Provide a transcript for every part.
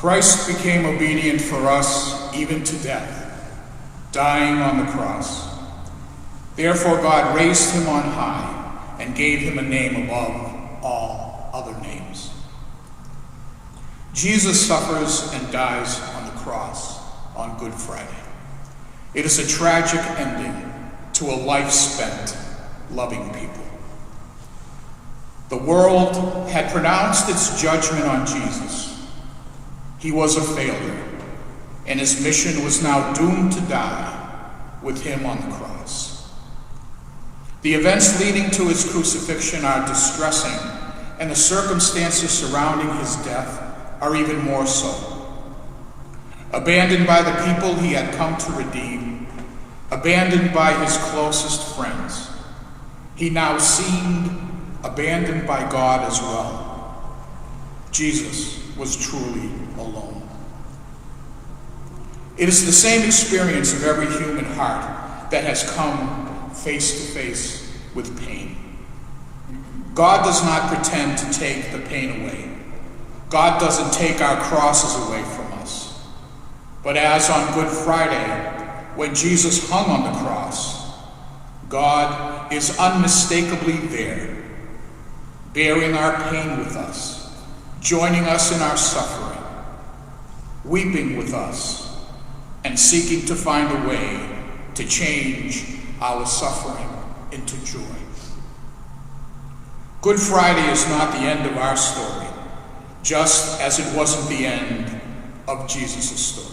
Christ became obedient for us even to death, dying on the cross. Therefore God raised him on high and gave him a name above all other names. Jesus suffers and dies on the cross on Good Friday. It is a tragic ending to a life spent loving people. The world had pronounced its judgment on Jesus. He was a failure, and his mission was now doomed to die with him on the cross. The events leading to his crucifixion are distressing, and the circumstances surrounding his death are even more so. Abandoned by the people he had come to redeem, abandoned by his closest friends, he now seemed abandoned by God as well. Jesus was truly alone. It is the same experience of every human heart that has come face to face with pain. God does not pretend to take the pain away. God doesn't take our crosses away from us. But as on Good Friday, when Jesus hung on the cross, God is unmistakably there, bearing our pain with us, joining us in our suffering, weeping with us, and seeking to find a way to change our suffering into joy. Good Friday is not the end of our story, just as it wasn't the end of Jesus' story.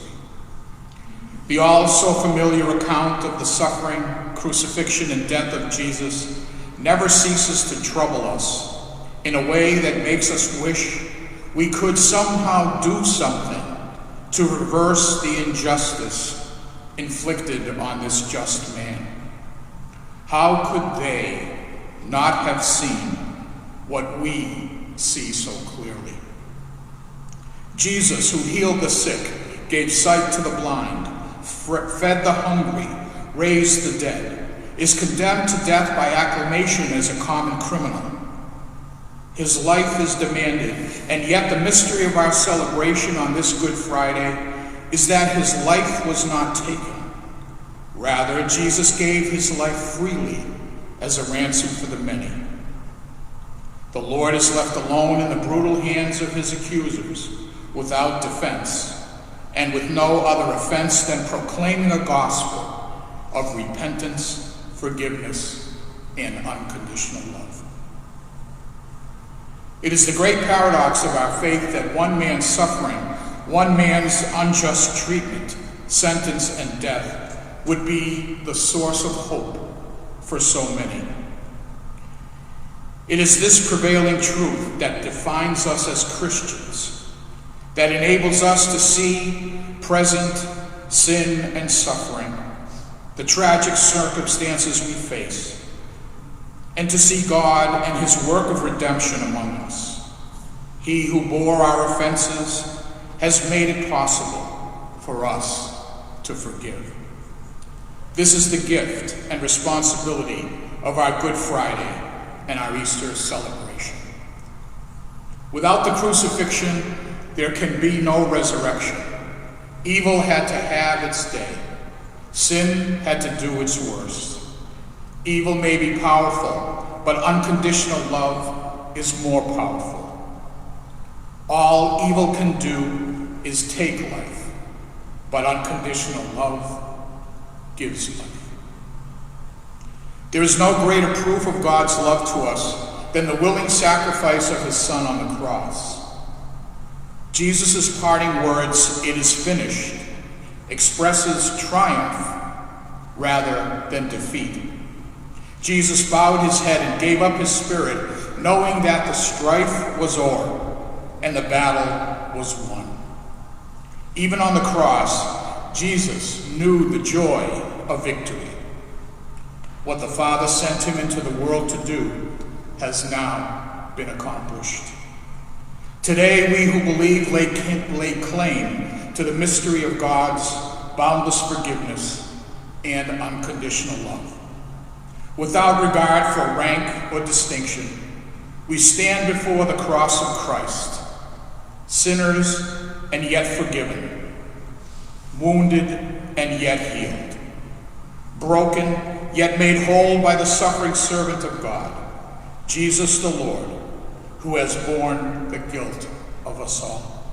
The all-so-familiar account of the suffering, crucifixion, and death of Jesus never ceases to trouble us in a way that makes us wish we could somehow do something to reverse the injustice inflicted on this just man. How could they not have seen what we see so clearly? Jesus, who healed the sick, gave sight to the blind, fed the hungry, raised the dead, is condemned to death by acclamation as a common criminal. His life is demanded, and yet the mystery of our celebration on this Good Friday is that his life was not taken. Rather, Jesus gave his life freely as a ransom for the many. The Lord is left alone in the brutal hands of his accusers, without defense, and with no other offense than proclaiming a gospel of repentance, forgiveness, and unconditional love. It is the great paradox of our faith that one man's suffering, one man's unjust treatment, sentence, and death would be the source of hope for so many. It is this prevailing truth that defines us as Christians, that enables us to see present sin and suffering, the tragic circumstances we face, and to see God and his work of redemption among us. He who bore our offenses has made it possible for us to forgive. This is the gift and responsibility of our Good Friday and our Easter celebration. Without the crucifixion, there can be no resurrection. Evil had to have its day. Sin had to do its worst. Evil may be powerful, but unconditional love is more powerful. All evil can do is take life, but unconditional love gives life. There is no greater proof of God's love to us than the willing sacrifice of his Son on the cross. Jesus' parting words, "It is finished," expresses triumph rather than defeat. Jesus bowed his head and gave up his spirit, knowing that the strife was o'er and the battle was won. Even on the cross, Jesus knew the joy of victory. What the Father sent him into the world to do has now been accomplished. Today, we who believe lay claim to the mystery of God's boundless forgiveness and unconditional love. Without regard for rank or distinction, we stand before the cross of Christ, sinners and yet forgiven, wounded and yet healed, broken yet made whole by the suffering servant of God, Jesus the Lord, who has borne the guilt of us all.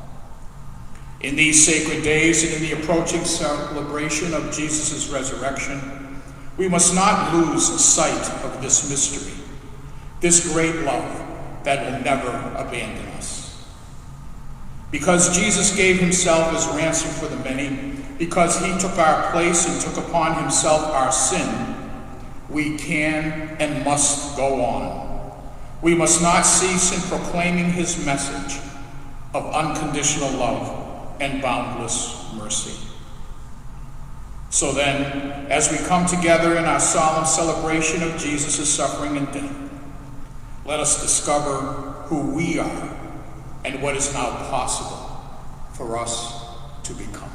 In these sacred days and in the approaching celebration of Jesus' resurrection, we must not lose sight of this mystery, this great love that will never abandon us. Because Jesus gave himself as ransom for the many, because he took our place and took upon himself our sin, we can and must go on. We must not cease in proclaiming his message of unconditional love and boundless mercy. So then, as we come together in our solemn celebration of Jesus' suffering and death, let us discover who we are and what is now possible for us to become.